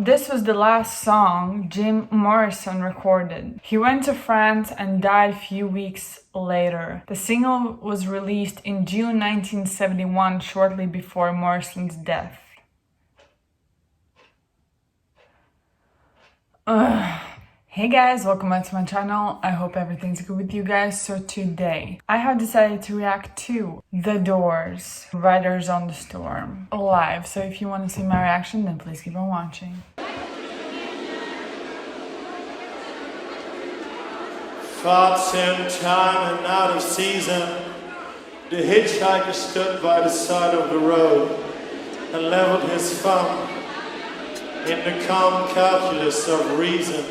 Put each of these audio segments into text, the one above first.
This was the last song Jim Morrison recorded. He went to France and died a few weeks later. The single was released in June 1971, shortly before Morrison's death. Hey guys, welcome back to my channel. I hope everything's good with you guys. So today, I have decided to react to The Doors, Riders on the Storm, live. So if you want to see my reaction, then please keep on watching. Thoughts in time and out of season, the hitchhiker stood by the side of the road and leveled his thumb in the calm calculus of reason.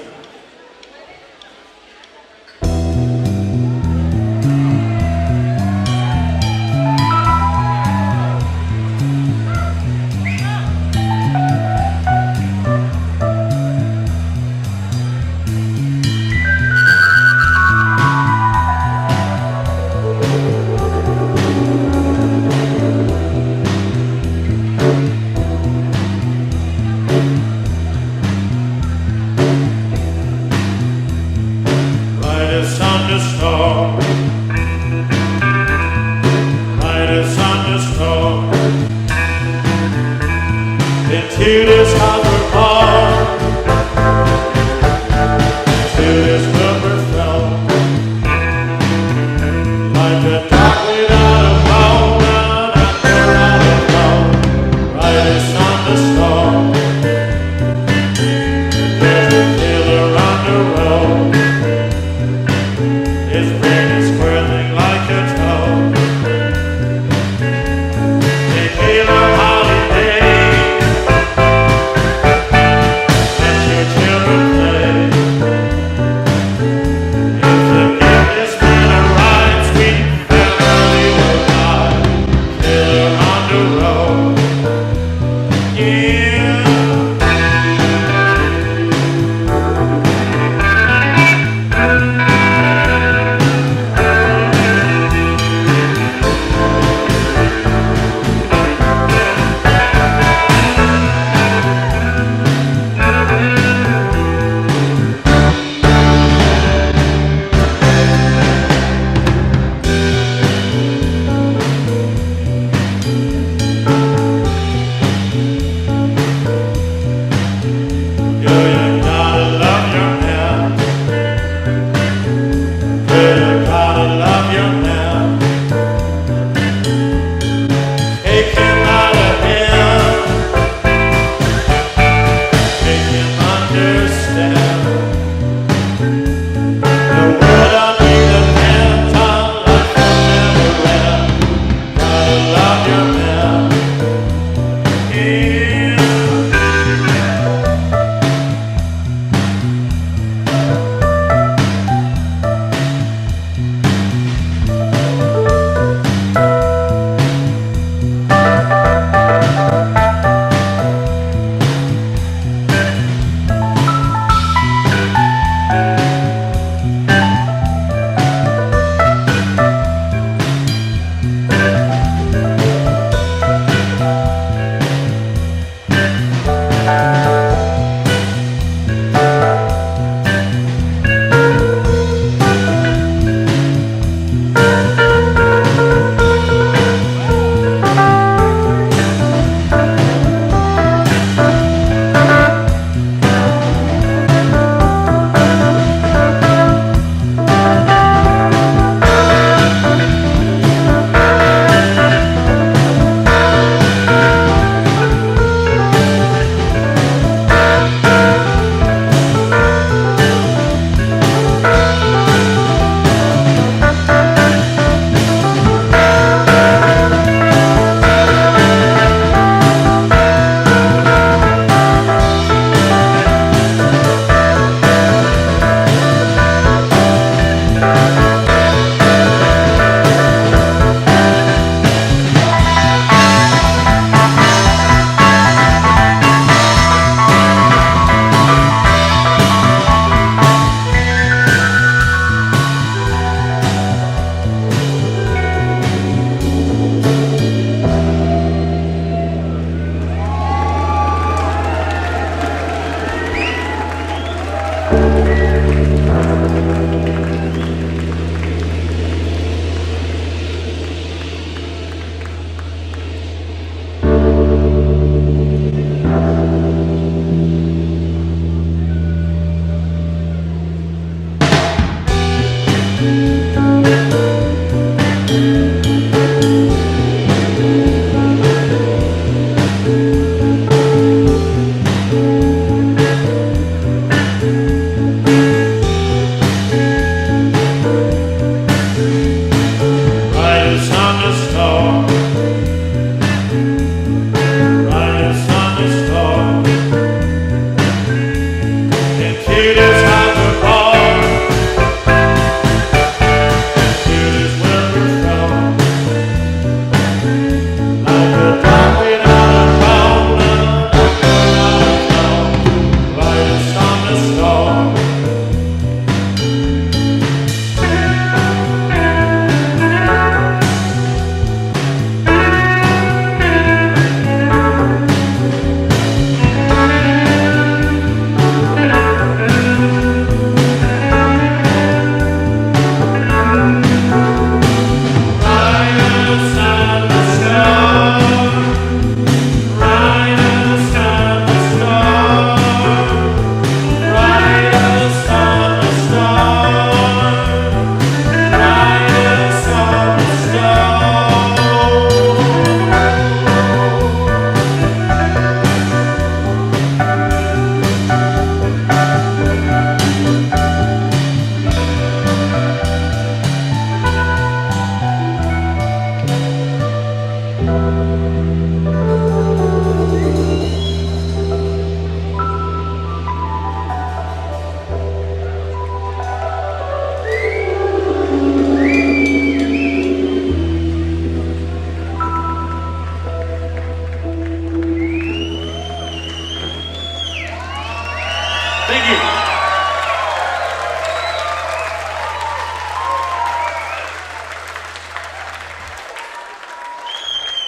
Thank you.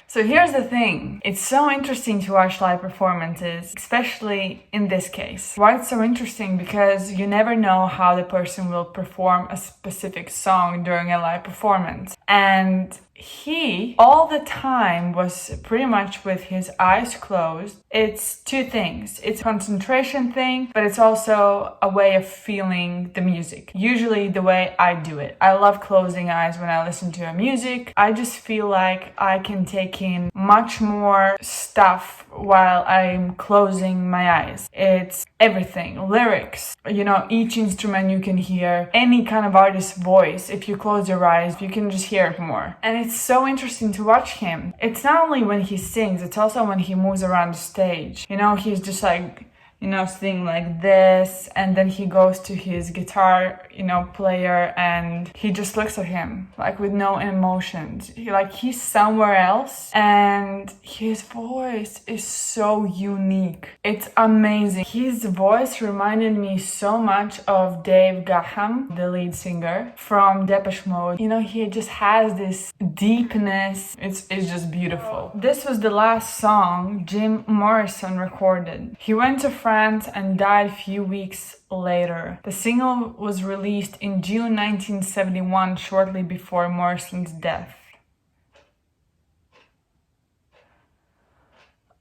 So here's the thing, it's so interesting to watch live performances, especially in this case. Why it's so interesting? Because you never know how the person will perform a specific song during a live performance. And he, all the time, was pretty much with his eyes closed. It's two things. It's a concentration thing, but it's also a way of feeling the music. Usually the way I do it. I love closing eyes when I listen to a music. I just feel like I can take in much more stuff while I'm closing my eyes. It's everything, lyrics, each instrument you can hear, any kind of artist's voice. If you close your eyes, you can just hear it more. And it's so interesting to watch him. It's not only when he sings, it's also when he moves around the stage. He's just like, sitting like this, and then he goes to his guitar, player, and he just looks at him, like with no emotions. He's somewhere else, and his voice is so unique. It's amazing. His voice reminded me so much of Dave Gahan, the lead singer from Depeche Mode. He just has this deepness. It's just beautiful. This was the last song Jim Morrison recorded. He went to France and died a few weeks later. The single was released in June 1971, shortly before Morrison's death.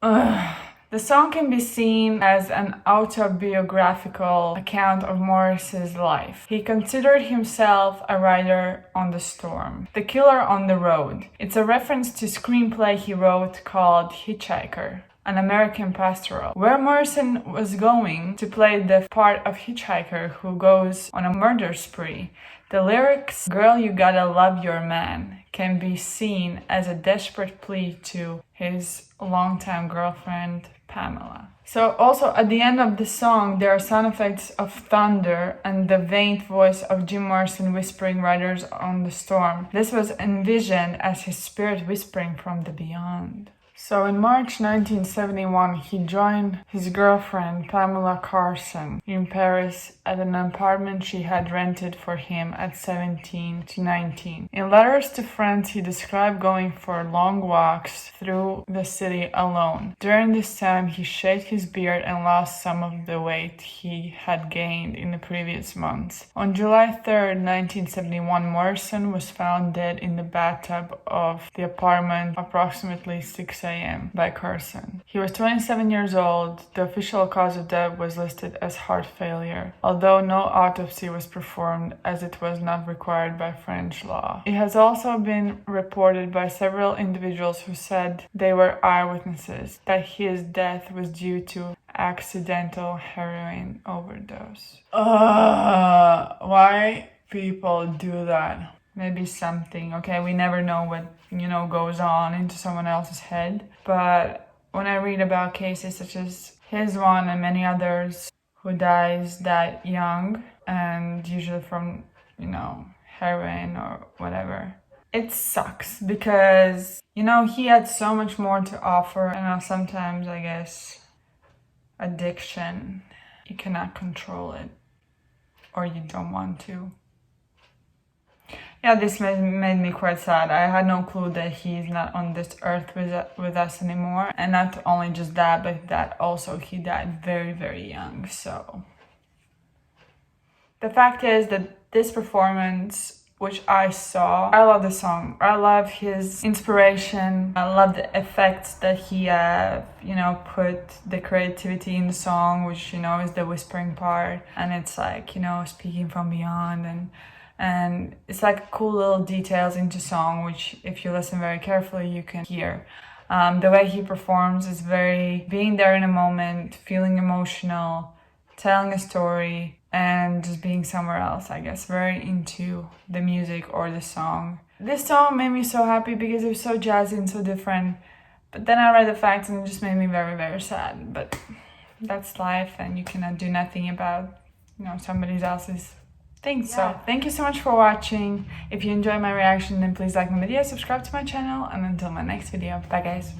The song can be seen as an autobiographical account of Morris's life. He considered himself a rider on the storm, the killer on the road. It's a reference to a screenplay he wrote called Hitchhiker, an American pastoral, where Morrison was going to play the part of hitchhiker who goes on a murder spree. The lyrics, "Girl, you gotta love your man," can be seen as a desperate plea to his longtime girlfriend, Pamela. So also at the end of the song, there are sound effects of thunder and the faint voice of Jim Morrison whispering riders on the storm. This was envisioned as his spirit whispering from the beyond. So in March 1971, he joined his girlfriend Pamela Carson in Paris at an apartment she had rented for him at 17 to 19. In letters to friends, he described going for long walks through the city alone. During this time, he shaved his beard and lost some of the weight he had gained in the previous months. On July 3rd, 1971, Morrison was found dead in the bathtub of the apartment approximately 6 a.m. by Carson. He was 27 years old. The official cause of death was listed as heart failure, although no autopsy was performed as it was not required by French law. It has also been reported by several individuals who said they were eyewitnesses that his death was due to accidental heroin overdose. Why people do that? Maybe something, okay, we never know what, goes on into someone else's head. But when I read about cases such as his one and many others who dies that young and usually from, heroin or whatever, it sucks because, he had so much more to offer. And sometimes, I guess, addiction, you cannot control it or you don't want to. Yeah, this made me quite sad. I had no clue that he's not on this earth with us anymore. And not only just that, but that also he died very, very young. So the fact is that this performance, which I saw, I love the song. I love his inspiration. I love the effects that he, put the creativity in the song, which, is the whispering part. And it's like, speaking from beyond and it's like cool little details into song, which if you listen very carefully, you can hear. The way he performs is very being there in a moment, feeling emotional, telling a story, and just being somewhere else, I guess. Very into the music or the song. This song made me so happy because it was so jazzy and so different. But then I read the facts and it just made me very, very sad. But that's life and you cannot do nothing about, somebody else's things. So thank you so much for watching. If you enjoyed my reaction, then please like my video, subscribe to my channel, and until my next video, bye guys.